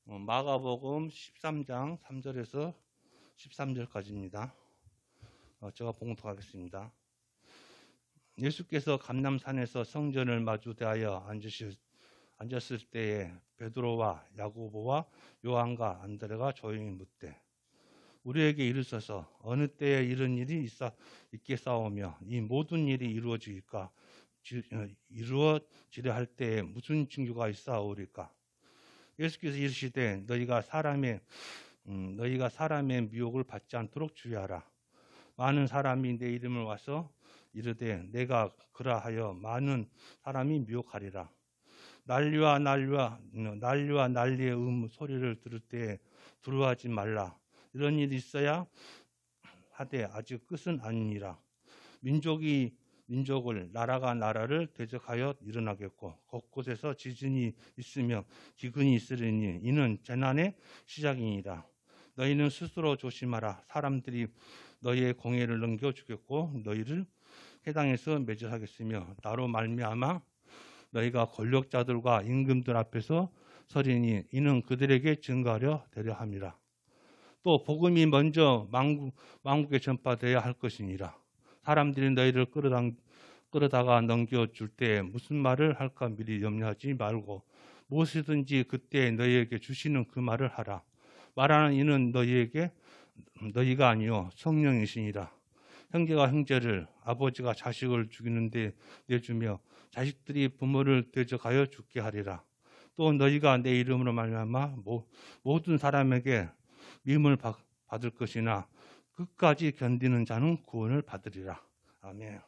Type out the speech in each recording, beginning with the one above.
마가복음 13장 3절에서 13절까지입니다. 제가 봉독하겠습니다. 예수께서 감람산에서 성전을 마주 대하여 앉았을 때에 베드로와 야고보와 요한과 안드레가 조용히 묻되 우리에게 이르소서 어느 때에 이런 일이 있겠사오며 이 모든 일이 이루어지리라 할 때에 무슨 징조가 있사오리까? 예수께서 이르시되 너희가 사람의 미혹을 받지 않도록 주의하라. 많은 사람이 내 이름을 와서 이르되 내가 그라하여 많은 사람이 미혹하리라. 난리와 난리의 소리를 들을 때에 두려워하지 말라. 이런 일이 있어야 하되 아직 끝은 아니니라. 민족이 민족을 나라가 나라를 대적하여 일어나겠고 곳곳에서 지진이 있으며 기근이 있으리니 이는 재난의 시작이니라. 너희는 스스로 조심하라. 사람들이 너희의 공회를 넘겨주겠고 너희를 해당에서 매질하겠으며 나로 말미암아 너희가 권력자들과 임금들 앞에서 서리니 이는 그들에게 증거하려 되려 함이라. 또 복음이 먼저 만국에 전파되어야 할 것이니라. 사람들이 너희를 끌어다가 넘겨줄 때 무슨 말을 할까 미리 염려하지 말고 무엇이든지 그때 너희에게 주시는 그 말을 하라. 말하는 이는 너희가 아니요 성령이시니라. 형제가 형제를, 아버지가 자식을 죽이는데 내주며 자식들이 부모를 대적하여 죽게 하리라. 또 너희가 내 이름으로 말미암아 모든 사람에게 미움을 받을 것이나 끝까지 견디는 자는 구원을 받으리라. 아멘.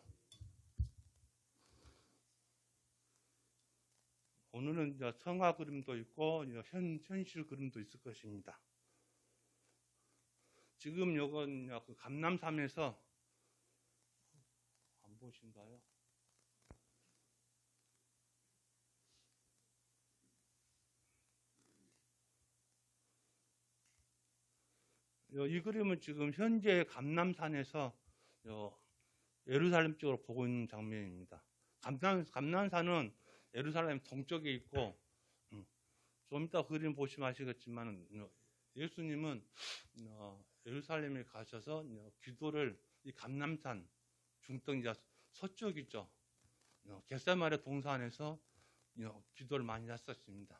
오늘은 성화 그림도 있고 현실 그림도 있을 것입니다. 지금 요건 감람산에서 안 보신가요? 이 그림은 지금 현재 감람산에서 예루살렘 쪽으로 보고 있는 장면입니다. 감람산은 예루살렘 동쪽에 있고 좀 이따 그림 보시면 아시겠지만 예수님은 예루살렘에 가셔서 기도를 이 감람산 중턱 서쪽이죠. 겟세마네 동산에서 기도를 많이 했었습니다.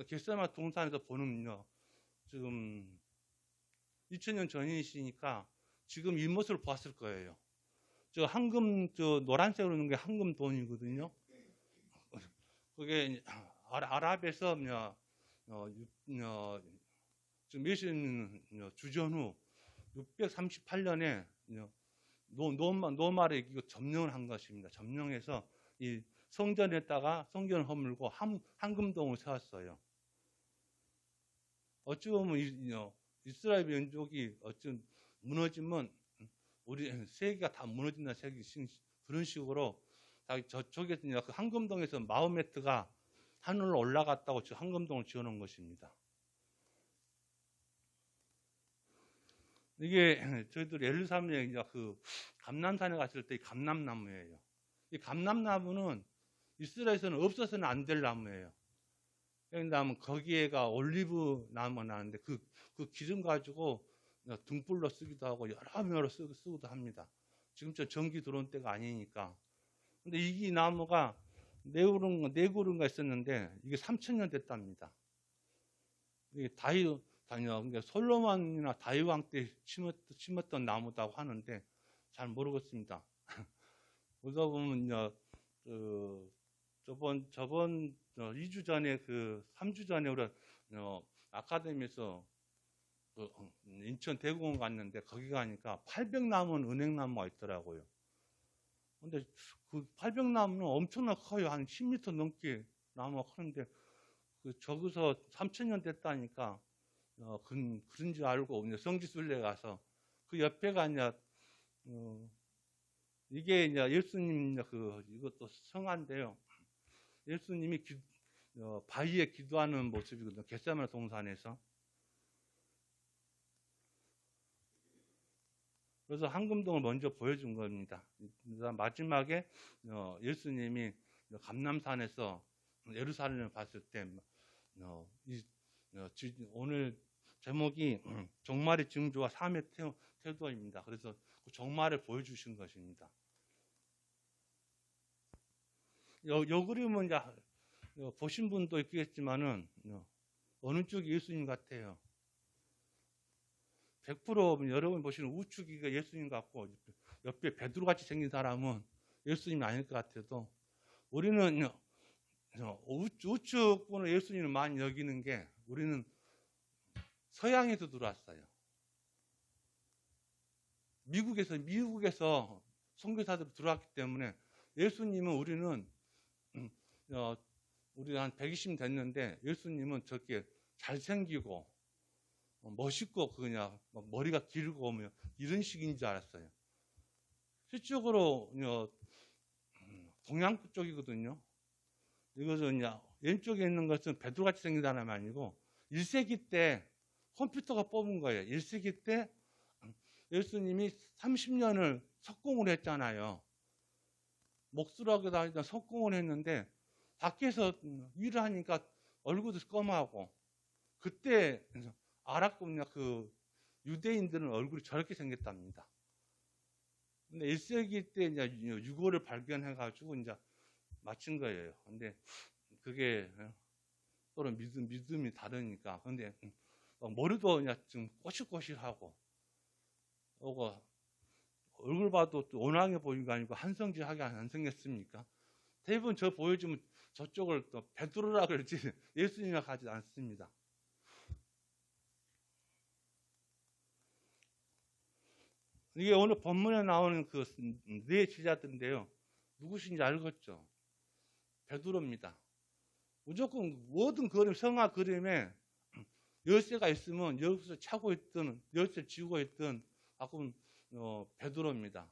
겟세마네 동산에서 보는 지금 2000년 전이시니까 지금 이 모습을 봤을 거예요. 저 노란색으로 있는 게 황금 돈이거든요. 그게 아랍에서 지금 예수님 주전 후 638년에 노말에 이거 점령을 한 것입니다. 점령해서 이 성전에다가 성전을 허물고 황금동을 세웠어요. 어찌 보면 이스라엘 민족이 어찌 무너지면 우리 세계가 다 무너진다는 그런 식으로 저쪽에서 그 황금동에서 마호메트가 하늘로 올라갔다고 저 황금동을 지어놓은 것입니다. 이게 저희들 예루살렘에 그 감람산에 갔을 때 이 감람나무예요. 이 감람나무는 이스라엘에서는 없어서는 안 될 나무예요. 왜냐하면 거기에가 올리브 나무가 나는데 그 기름 가지고 등불로 쓰기도 하고 여러 쓰기도 합니다. 지금 저 전기 들어온 때가 아니니까. 근데 이 나무가 네 그루가 있었는데 이게 3000년 됐답니다. 이게 그러니까 솔로몬이나 다윗 왕 때 심었던 나무다고 하는데 잘 모르겠습니다. 그러다 보면 저번 2주 전에 3주 전에 우리 아카데미에서 인천 대공원 갔는데 거기 가니까 800나무는 은행나무가 있더라고요. 근데 그 800나무는 엄청나 커요. 한 10m 넘게 나무가 크는데 저기서 3000년 됐다니까 그런 줄 알고 성지순례 가서 그 옆에가 아니라 이게 이제 예수님 이것도 성화인데요. 예수님이 바위에 기도하는 모습이거든요. 겟세마네 동산에서. 그래서 황금동을 먼저 보여준 겁니다. 마지막에 예수님이 감람산에서 예루살렘을 봤을 때 오늘 제목이 종말의 징조와 삶의 태도입니다. 그래서 그 종말을 보여주신 것입니다. 요 그림은 이제 보신 분도 있겠지만은 어느 쪽이 예수님 같아요? 100% 여러분 보시는 우측이가 예수님 같고 옆에 베드로같이 생긴 사람은 예수님이 아닐 것 같아도 우리는 우측 분을 예수님을 많이 여기는 게 우리는 서양에서 들어왔어요. 미국에서 선교사들이 들어왔기 때문에 예수님은 우리 한 120 됐는데 예수님은 저렇게 잘생기고 멋있고 그냥 머리가 길고 이런 식인 줄 알았어요. 실적으로 동양 쪽이거든요. 이것은 왼쪽에 있는 것은 베드로같이 생긴 사람이 아니고 1세기 때 컴퓨터가 뽑은 거예요. 1세기 때 예수님이 30년을 석공을 했잖아요. 목수라기다 석공을 했는데 밖에서 일을 하니까 얼굴도 검하고 그때 알았군요. 그 유대인들은 얼굴이 저렇게 생겼답니다. 근데 1세기 때 이제 유골을 발견해가지고 이제 맞춘 거예요. 근데 그게 서로 믿음이 다르니까. 근데 머리도 이제 좀 꼬실꼬실하고, 얼굴 봐도 또 온화하게 보이는 거 아니고 한성질하게 안 생겼습니까? 대부분 저 보여주면 저쪽을 또 베드로라 그러지 예수님이라 가지 않습니다. 이게 오늘 본문에 나오는 그 네 제자들인데요. 누구신지 알겠죠? 베드로입니다. 무조건 모든 그림, 성화 그림에 열쇠가 있으면 여기서 차고 있던, 열쇠 쥐고 있던 가끔 베드로입니다.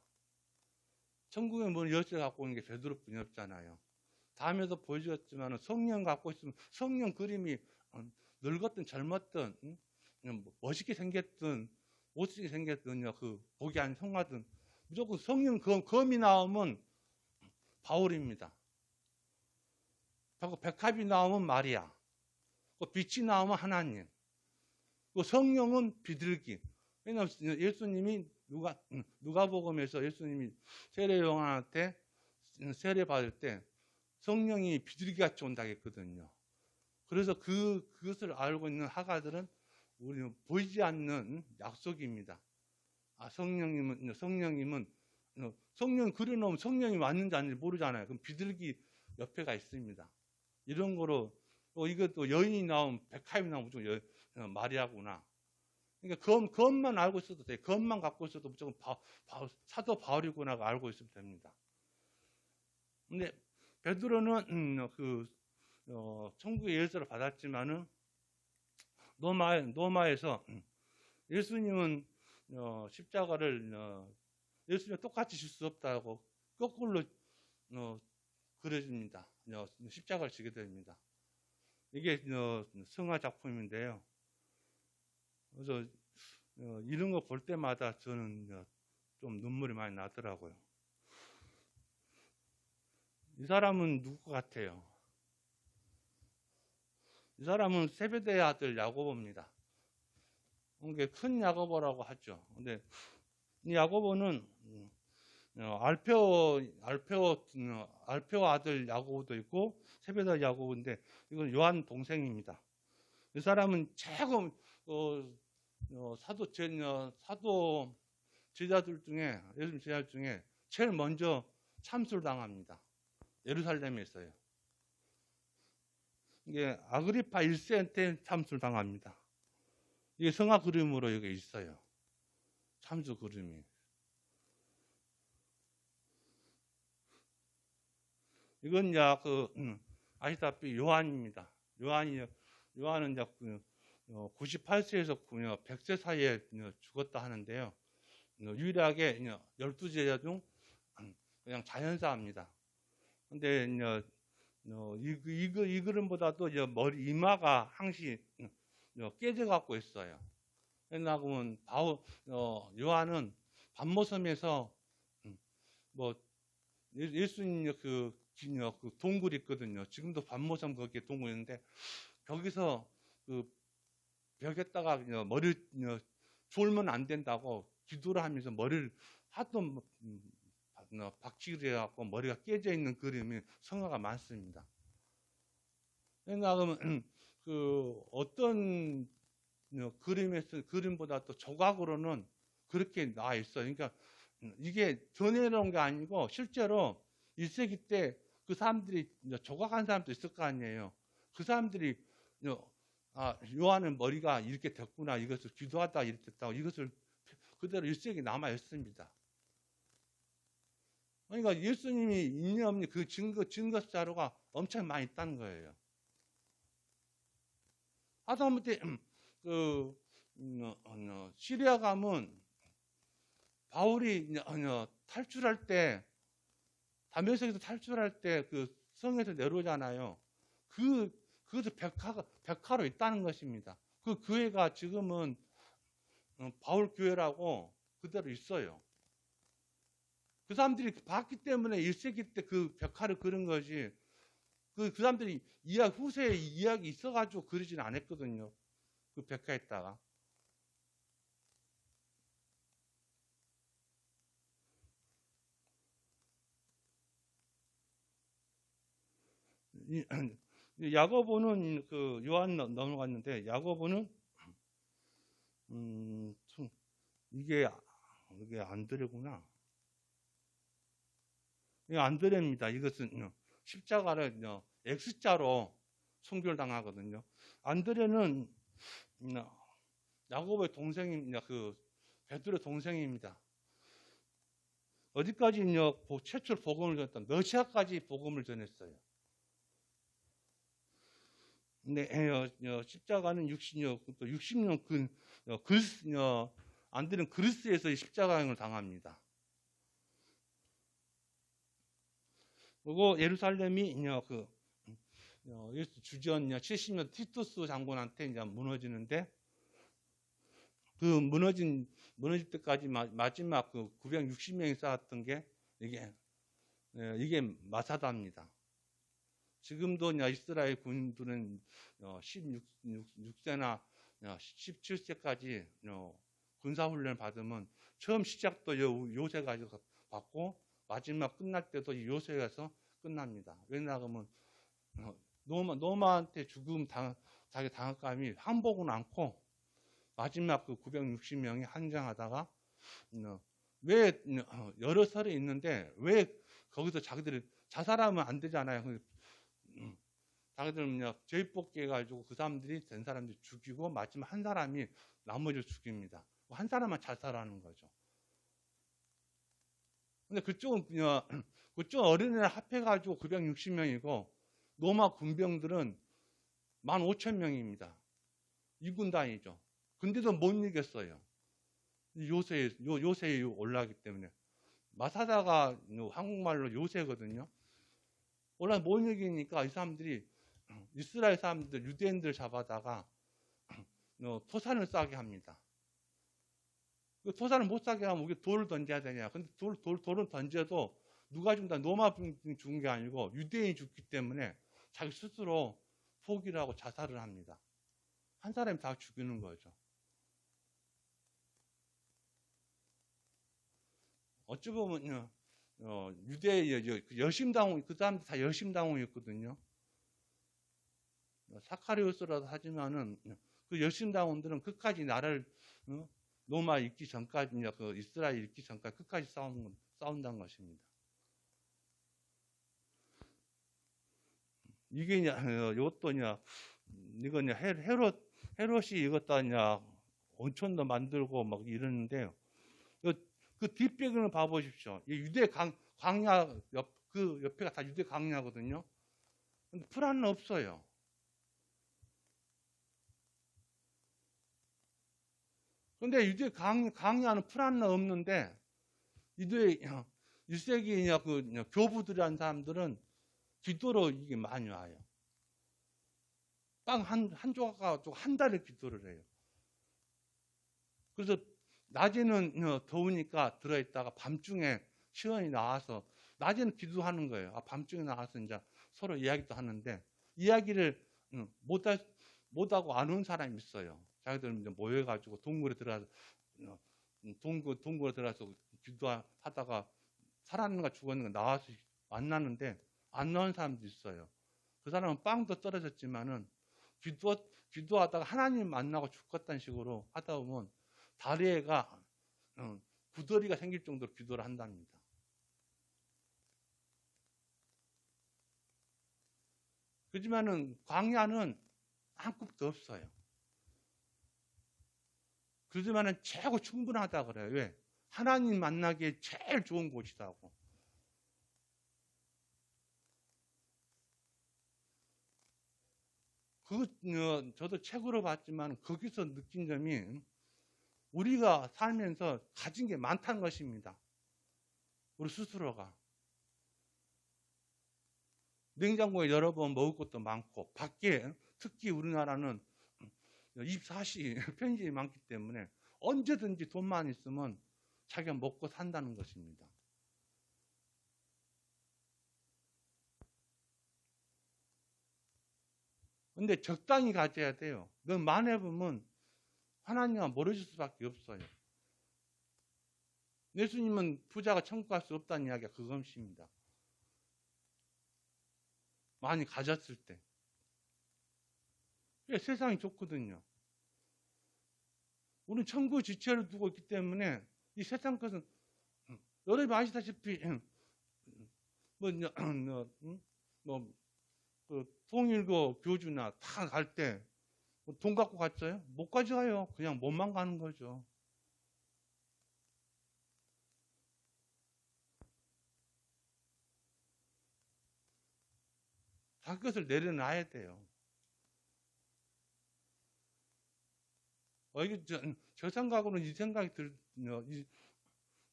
천국에 뭐 열쇠 갖고 오는 게 베드로뿐이 없잖아요. 다음에도 보여주었지만 성령 갖고 있으면 성령 그림이 늙었든 젊었든 멋있게 생겼든 못쓰게 생겼든 그 복이 안 성화든 무조건 성령 검이 나오면 바울입니다. 백합이 나오면 마리아, 빛이 나오면 하나님, 성령은 비둘기. 왜냐하면 예수님이 누가복음에서 예수님이 세례 요한한테 세례 받을 때 성령이 비둘기같이 온다고 했거든요. 그래서 그것을 알고 있는 학아들은 우리는 보이지 않는 약속입니다. 성령님은 성령 그려놓으면 성령이 왔는지 아닌지 모르잖아요. 그럼 비둘기 옆에가 있습니다. 이런 거로 이것도 여인이 나오면 백합이 나오면 무조건 마리아구나. 그러니까 그것만 알고 있어도 돼요. 그것만 갖고 있어도 무조건 사도 바울이구나가 알고 있으면 됩니다. 근데 베드로는 천국의 열쇠를 받았지만은 노마에서 예수님은 십자가를 예수님과 똑같이 질 수 없다고 거꾸로 그려줍니다. 십자가를 지게 됩니다. 이게 성화 작품인데요. 그래서 이런 거 볼 때마다 저는 좀 눈물이 많이 나더라고요. 이 사람은 누구 같아요? 이 사람은 세베대의 아들 야고보입니다. 이게 큰 야고보라고 하죠. 근데 이 야고보는 알페오 아들 야고보도 있고 세베대 야고보인데 이건 요한 동생입니다. 이 사람은 최고 사도 제자들 중에 예수님 제자들 중에 제일 먼저 참수를 당합니다. 예루살렘에 있어요. 이게 아그리파 1세한테 참수를 당합니다. 이게 성화 그림으로 여기 있어요. 참수 그림이. 이건 아시다시피 요한입니다. 요한은 98세에서 100세 사이에 죽었다 하는데요. 유일하게 12제자 중 그냥 자연사입니다. 근데 이 그림보다도 이마가 항시 깨져갖고 있어요. 왜냐하면 요한은 반모섬에서 예수님 그 동굴이 있거든요. 지금도 반모섬 거기에 동굴이 있는데 거기서 그 벽에다가 머리 졸면 안 된다고 기도를 하면서 머리를 하도 박치기를 해갖고 머리가 깨져 있는 그림이 성화가 많습니다. 그러니까 그러면 그 어떤 그림보다 또 조각으로는 그렇게 나와 있어요. 그러니까 이게 전해놓은 게 아니고 실제로 1세기 때 그 사람들이 조각한 사람도 있을 거 아니에요. 그 사람들이 요한은 머리가 이렇게 됐구나, 이것을 기도하다 이렇게 됐다고, 이것을 그대로 1세기 남아 있습니다. 그러니까 예수님이 있니 없니 그 증거 자료가 엄청 많이 있다는 거예요. 하다못해 시리아 가면 바울이 탈출할 때, 다메섹에서 탈출할 때 그 성에서 내려오잖아요. 그것도 백화로 있다는 것입니다. 그 교회가 지금은 바울 교회라고 그대로 있어요. 그 사람들이 봤기 때문에 1세기 때 그 벽화를 그린 거지, 그 사람들이 후세에 이야기 있어가지고 그리지는 않았거든요. 그 벽화에다가. 야고보는 그 요한 넘어갔는데, 야고보는 이게 안드레구나. 이게 안드레입니다. 이것은 십자가를 X자로 순교당하거든요. 안드레는 야고보의 동생입니다. 그 베드로 동생입니다. 어디까지 최초로 복음을 전했다. 러시아까지 복음을 전했어요. 근데 십자가는 60년 안드레는 그리스에서 십자가형을 당합니다. 그리고 예루살렘이 주전 70년 티투스 장군한테 이제 무너지는데, 그 무너질 때까지 마지막 그 960명이 쌓았던 게 이게 마사다입니다. 지금도 이스라엘 군인들은 16세나 17세까지 군사훈련을 받으면 처음 시작도 요새가 받고 마지막 끝날 때도 요새에서 끝납니다. 왜냐하면 노마한테 죽음 자기 당할감이 항복은 않고 마지막 그 960명이 한장하다가 왜 여러 설이 있는데 왜 거기서 자기들이 자살하면 안 되잖아요. 자기들은 죄입복귀 해가지고 그 사람들이 된 사람들이 죽이고 마지막 한 사람이 나머지를 죽입니다. 한 사람만 자살하는 거죠. 근데 그쪽은 어린애를 합해가지고 960명이고 로마 군병들은 15,000명입니다. 2군단이죠. 근데도 못 이겼어요. 요새에 올라가기 때문에. 마사다가 한국말로 요새거든요. 원래 못 이기니까 이 사람들이 이스라엘 사람들, 유대인들 잡아다가 토산을 싸게 합니다. 토산을 못 싸게 하면 우리 돌을 던져야 되냐. 근데 돌은 던져도 누가 죽는다. 로마 군인이 죽은 게 아니고 유대인이 죽기 때문에 자기 스스로 포기를 하고 자살을 합니다. 한 사람이 다 죽이는 거죠. 어찌 보면 유대의 여심당원, 그 사람들 다 여심당원이었거든요. 사카리우스라도 하지만은 그 여심당원들은 끝까지 나라를 로마 있기 전까지, 그 이스라엘 있기 전까지 끝까지 싸운다는 것입니다. 이게 이것도 이거 헤롯이 이것도 온천도 만들고 막 이러는데요. 그 뒷배경을 봐보십시오. 이 유대 광야 그 옆에가 다 유대 광야거든요. 근데 풀 없어요. 근데 유대 강야는 풀 없는데 유대 1세기 그 교부들이라는 사람들은 기도로 이게 많이 와요. 빵 한 조각 가지고 한 달을 기도를 해요. 그래서 낮에는 더우니까 들어있다가 밤중에 시간이 나와서 낮에는 기도하는 거예요. 밤중에 나와서 이제 서로 이야기도 하는데 이야기를 못하고 안 온 사람이 있어요. 자기들 이제 모여가지고 동굴에 들어가서 동굴에 들어가서 기도하다가 살았는가 죽었는가 나와서 만나는데 안 나온 사람도 있어요. 그 사람은 빵도 떨어졌지만은 기도하다가 하나님 만나고 죽겠다는 식으로 하다 보면 다리에가 구더리가 생길 정도로 기도를 한답니다. 그렇지만은 광야는 한 끗도 없어요. 그렇지만은 최고 충분하다 그래요. 왜? 하나님 만나기에 제일 좋은 곳이라고. 저도 책으로 봤지만 거기서 느낀 점이 우리가 살면서 가진 게 많다는 것입니다. 우리 스스로가. 냉장고에 여러 번 먹을 것도 많고 밖에 특히 우리나라는 24시 편의점이 많기 때문에 언제든지 돈만 있으면 자기가 먹고 산다는 것입니다. 근데 적당히 가져야 돼요. 너무 많아보면 하나님은 멀어질 수밖에 없어요. 예수님은 부자가 천국 갈 수 없다는 이야기가 그것입니다. 많이 가졌을 때. 세상이 좋거든요. 우리는 천국 지체를 두고 있기 때문에 이 세상 것은 여러분이 아시다시피 통일교 교주나 다 갈 때 돈 갖고 갔어요? 못 가져가요. 그냥 몸만 가는 거죠. 자기 것을 내려놔야 돼요. 이게 저 생각으로는 이 생각이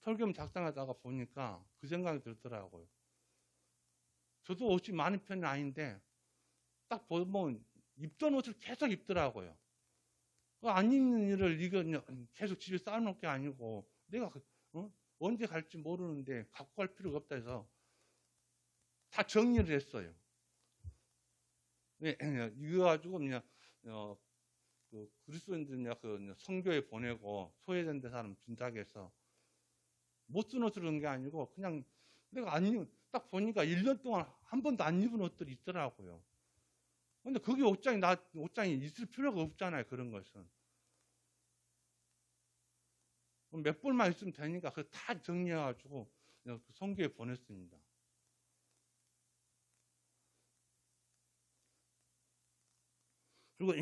설교문 작성하다가 보니까 그 생각이 들더라고요. 저도 옷이 많은 편은 아닌데 딱 보면 입던 옷을 계속 입더라고요. 안 입는 일을 이거 계속 집에 쌓아놓을 게 아니고 내가 언제 갈지 모르는데 갖고 갈 필요가 없다 해서 다 정리를 했어요. 이거 가지고 그냥 그리스도인들 성교에 보내고 소외된 데 사람 준다고 해서 못 쓴 옷을 그런 게 아니고 그냥 내가 딱 보니까 1년 동안 한 번도 안 입은 옷들이 있더라고요. 근데 그게 옷장이 있을 필요가 없잖아요. 그런 것은. 몇 벌만 있으면 되니까 그거 다 정리해가지고 성교에 보냈습니다. 그리고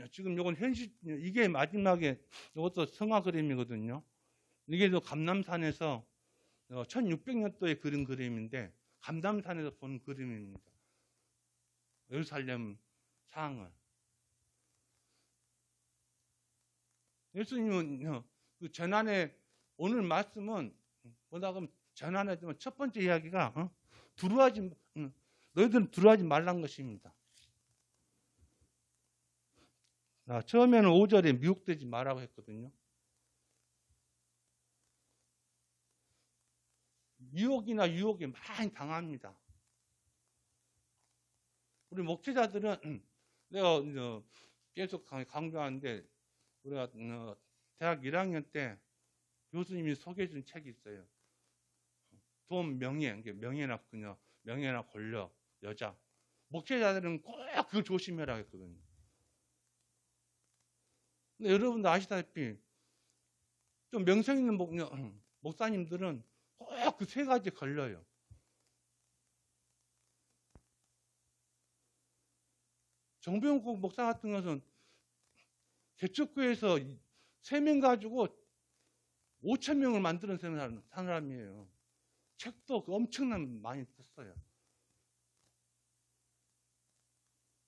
지금 이건 이게 마지막에 이것도 성화 그림이거든요. 이게 감남산에서 1600년도에 그린 그림인데 감남산에서 본 그림입니다. 예루살렘 상을. 예수님은 그 재난의 오늘 말씀은 뭐다 그러면 재난의 첫 번째 이야기가 너희들은 두려워하지 말란 것입니다. 처음에는 5절에 미혹되지 말라고 했거든요. 유혹이나 유혹에 많이 당합니다. 우리 목회자들은 내가 계속 강조하는데 우리가 대학 1학년 때 교수님이 소개해 준 책이 있어요. 돈, 명예나 그녀, 명예나 권력, 여자. 목회자들은 꼭 그걸 조심해라 했거든요. 근데 여러분도 아시다시피 좀 명성 있는 목사님들은 꼭 그 세 가지 걸려요. 정병국 목사 같은 것은 개척교회에서 3명 가지고 5,000명을 만드는 사람이에요. 책도 엄청난 많이 썼어요.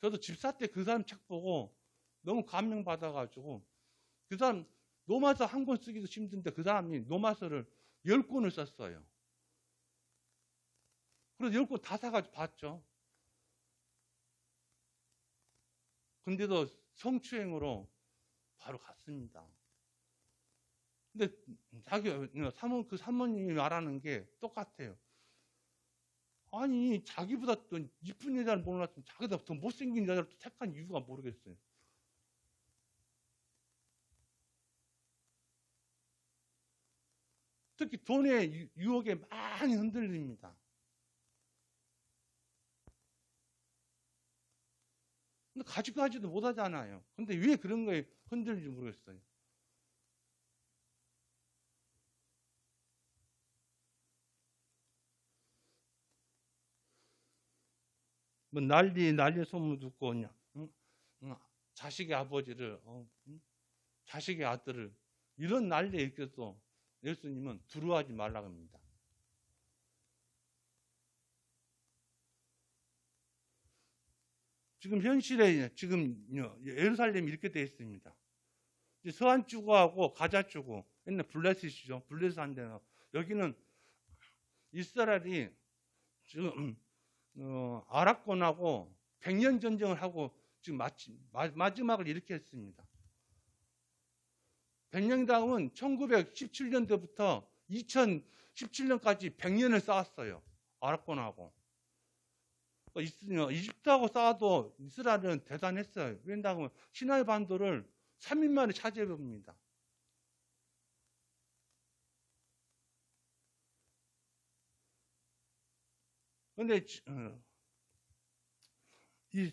저도 집사 때 그 사람 책 보고 너무 감명받아가지고 그 사람 노마서 한 권 쓰기도 힘든데 그 사람이 노마서를 10권을 썼어요. 그래서 10권 다 사가지고 봤죠. 근데도 성추행으로 바로 갔습니다. 근데 그 사모님이 말하는 게 똑같아요. 아니 자기보다 더 이쁜 여자를 몰랐으면 자기보다 더 못생긴 여자를 택한 이유가 모르겠어요. 특히 돈의 유혹에 많이 흔들립니다. 근데 가지도 못하잖아요. 근데 왜 그런 거에 흔들리는지 모르겠어요. 뭐 난리 소문 듣고 그냥 자식의 아버지를 자식의 아들을 이런 난리에 있어도 예수님은 두려워하지 말라고 합니다. 지금 현실에 지금 예루살렘이 이렇게 되어 있습니다. 서안주구하고 가자주구, 옛날 블레셋이죠. 블레셋 한 데는 여기는 이스라엘이 지금 아랍권하고 100년 전쟁을 하고 지금 마지막을 이렇게 했습니다. 100년 다음은 1917년도부터 2017년까지 100년을 쌓았어요. 아랍권하고. 이집트하고 싸워도 이스라엘은 대단했어요. 왜냐하면 시나이 반도를 3일 만에 차지해봅니다. 그런데 이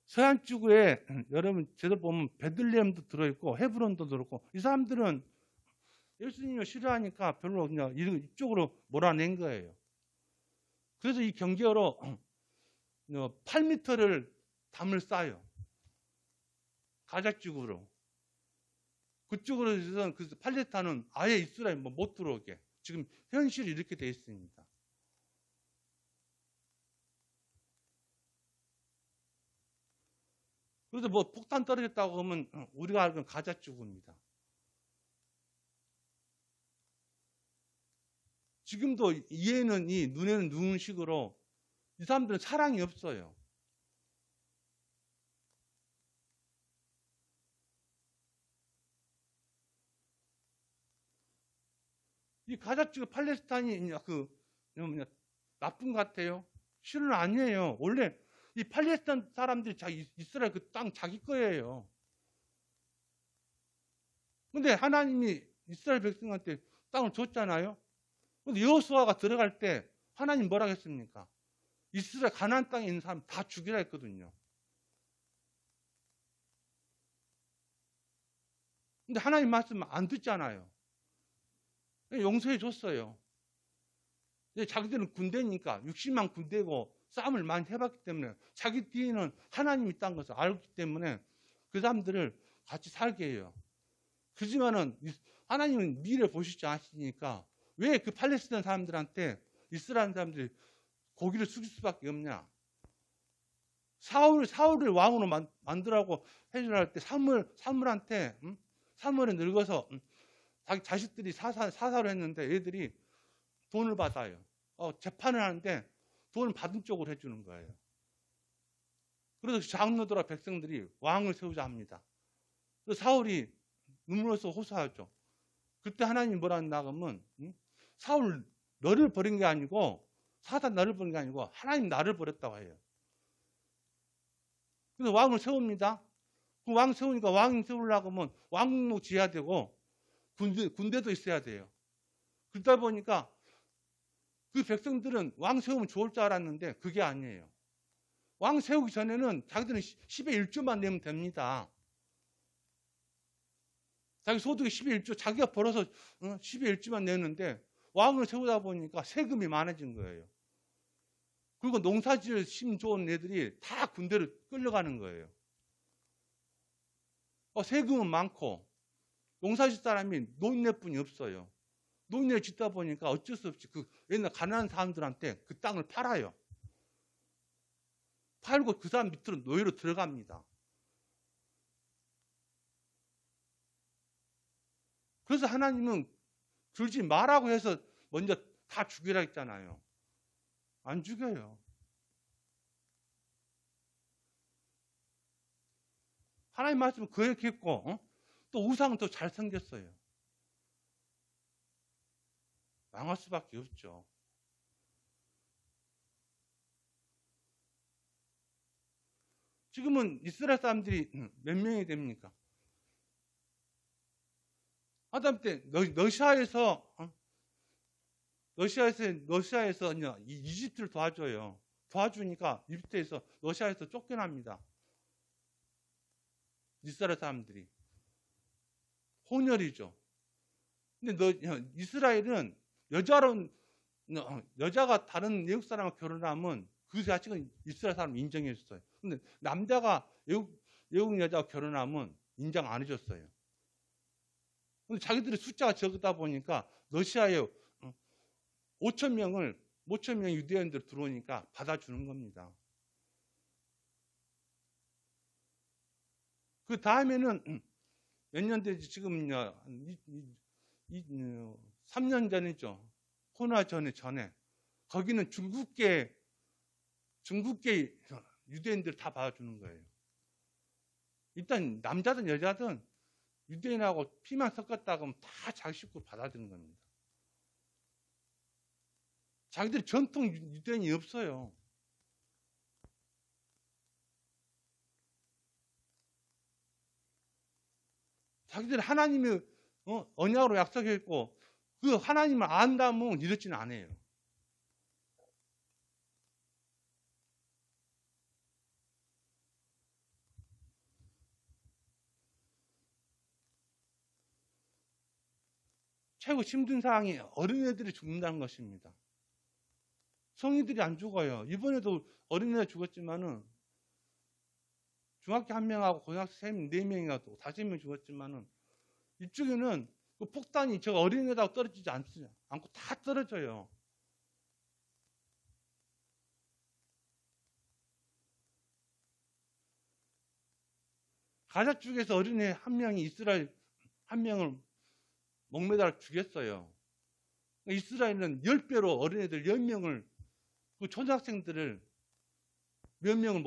서양 지구에 여러분 제대로 보면 베들레헴도 들어있고 헤브론도 들어있고 이 사람들은 예수님을 싫어하니까 별로 그냥 이쪽으로 몰아낸 거예요. 그래서 이 경계로 8m를 담을 쌓아요. 가자지구로. 그쪽으로 해서 그 팔레스타인은 아예 이스라엘 못 들어오게. 지금 현실이 이렇게 되어 있습니다. 그래서 뭐 폭탄 떨어졌다고 하면 우리가 알고 가자지구입니다. 지금도 이해는 눈에는 누운 식으로 이 사람들은 사랑이 없어요. 이 가자지구 팔레스타인이 나쁜 것 같아요? 실은 아니에요. 원래 이 팔레스타인 사람들이 이스라엘 그 땅 자기 거예요. 근데 하나님이 이스라엘 백성한테 땅을 줬잖아요. 근데 여호수아가 들어갈 때 하나님 뭐라 했습니까? 이스라엘 가나안 땅에 있는 사람 다 죽이라 했거든요. 근데 하나님 말씀 안 듣잖아요. 용서해 줬어요. 자기들은 군대니까 60만 군대고 싸움을 많이 해봤기 때문에 자기 뒤에는 하나님이 있다는 것을 알기 때문에 그 사람들을 같이 살게 해요. 그렇지만은 하나님은 미래 보시지 않으시니까 왜 그 팔레스타인 사람들한테 이스라엘 사람들이 고기를 숙일 수밖에 없냐? 사울을 왕으로 만들라고 해주려 할 때 사물한테 사물에 늙어서 자기 자식들이 사사를 했는데 애들이 돈을 받아요. 재판을 하는데 돈을 받은 쪽으로 해주는 거예요. 그래서 장로들과 백성들이 왕을 세우자 합니다. 그래서 사울이 눈물로서 호소하죠. 그때 하나님이 뭐라 나가면 사울 너를 버린 게 아니고 사단 나를 버린 게 아니고 하나님 나를 버렸다고 해요. 그래서 왕을 세웁니다. 그 왕 세우니까 왕 세우려고 하면 왕궁도 지어야 되고 군대도 있어야 돼요. 그러다 보니까 그 백성들은 왕 세우면 좋을 줄 알았는데 그게 아니에요. 왕 세우기 전에는 자기들은 10의 1조만 내면 됩니다. 자기 소득의 10의 1조 자기가 벌어서 10의 1조만 내는데 왕을 세우다 보니까 세금이 많아진 거예요. 그리고 농사지을 심 좋은 애들이 다 군대로 끌려가는 거예요. 세금은 많고 농사질 사람이 노인네뿐이 없어요. 노인네 짓다 보니까 어쩔 수 없이 그 옛날 가난한 사람들한테 그 땅을 팔아요. 팔고 그 사람 밑으로 노예로 들어갑니다. 그래서 하나님은 줄지 말라고 해서 먼저 다 죽이라 했잖아요. 안 죽여요. 하나님 말씀은 그렇겠고 또 우상은 또 잘생겼어요. 망할 수밖에 없죠. 지금은 이스라엘 사람들이 몇 명이 됩니까? 아담 때 러시아에서 러시아에서 이집트를 도와줘요. 도와주니까 이집트에서 러시아에서 쫓겨납니다. 이스라엘 사람들이 혼혈이죠. 근데 이스라엘은 여자가 다른 외국 사람과 결혼하면 그 자식은 이스라엘 사람 인정해줬어요. 근데 남자가 외국 여자와 결혼하면 인정 안 해줬어요. 근데 자기들의 숫자가 적다 보니까 러시아에 5천 명 유대인들 들어오니까 받아주는 겁니다. 그 다음에는 몇 년 되지? 지금 3년 전이죠. 코로나 전에 거기는 중국계 유대인들 다 받아주는 거예요. 일단 남자든 여자든 유대인하고 피만 섞었다 그러면 다 자기 식구 받아들이는 겁니다. 자기들이 전통 유대인이 없어요. 자기들이 하나님이 언약으로 약속했고 그 하나님을 안다면 이렇지는 않아요. 최고 힘든 사항이 어린애들이 죽는다는 것입니다. 성인들이 안 죽어요. 이번에도 어린애 죽었지만은 중학교 1명하고 고등학생 4명이가 5명 죽었지만은 이쪽에는 그 폭탄이 저 어린애라고 떨어지지 않고 다 떨어져요. 가자 쪽에서 어린애 1명이 이스라엘 1명을 목매달아 죽였어요. 이스라엘은 10배로 어린애들 10명을 그 초등학생들을 몇 명을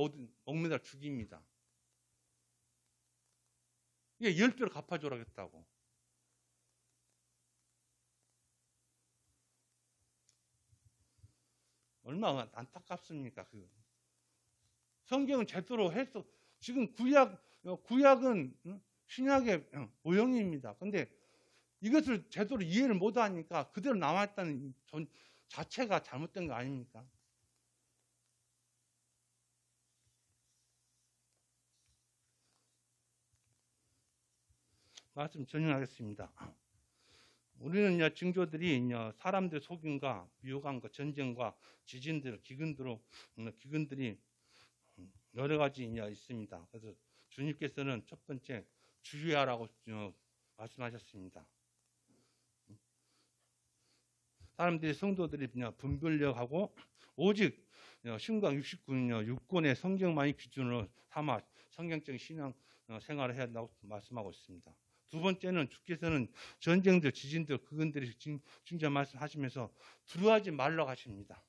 목매달아 죽입니다. 이게 10배로 갚아줘라겠다고. 얼마나 안타깝습니까? 성경은 제대로 해서 지금 구약은 신약의 오형입니다. 근데 이것을 제대로 이해를 못하니까 그대로 남아있다는 자체가 잘못된 거 아닙니까? 말씀 전용하겠습니다. 우리는 징조들이 사람들 속임과 미혹함과 전쟁과 지진들, 기근들이 여러 가지 있습니다. 그래서 주님께서는 첫 번째 주의하라고 말씀하셨습니다. 사람들이 성도들이 분별력하고 오직 신구약 69권의 성경만이 기준으로 삼아 성경적인 신앙 생활을 해야 한다고 말씀하고 있습니다. 두 번째는 주께서는 전쟁들, 지진들, 그분들이 진짜 말씀하시면서 두려워하지 말라고 하십니다.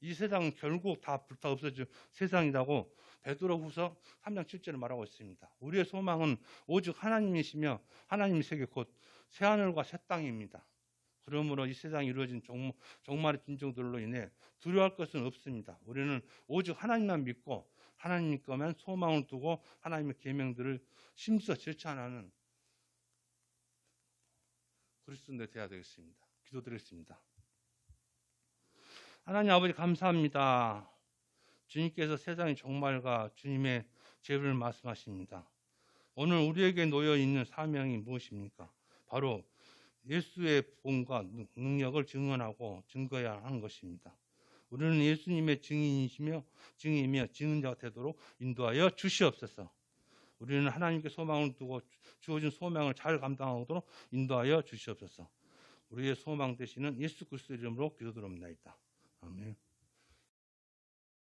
이 세상은 결국 다 불타 없어질 세상이라고 베드로후서 3장 7절을 말하고 있습니다. 우리의 소망은 오직 하나님이시며 하나님의 세계 곧 새하늘과 새 땅입니다. 그러므로 이 세상에 이루어진 종말의 진정들로 인해 두려워할 것은 없습니다. 우리는 오직 하나님만 믿고 하나님 것만 소망을 두고 하나님의 계명들을 심써 실천하는 그리스도인들 되어야 되겠습니다. 기도드리겠습니다. 하나님 아버지 감사합니다. 주님께서 세상의 종말과 주님의 재물을 말씀하십니다. 오늘 우리에게 놓여 있는 사명이 무엇입니까? 바로 예수의 복음과 능력을 증언하고 증거해야 하는 것입니다. 우리는 예수님의 증인이며 증인자가 되도록 인도하여 주시옵소서. 우리는 하나님께 소망을 두고 주어진 소망을 잘 감당하도록 인도하여 주시옵소서. 우리의 소망 되시는 예수 그리스도 이름으로 기도드립니다. 아멘.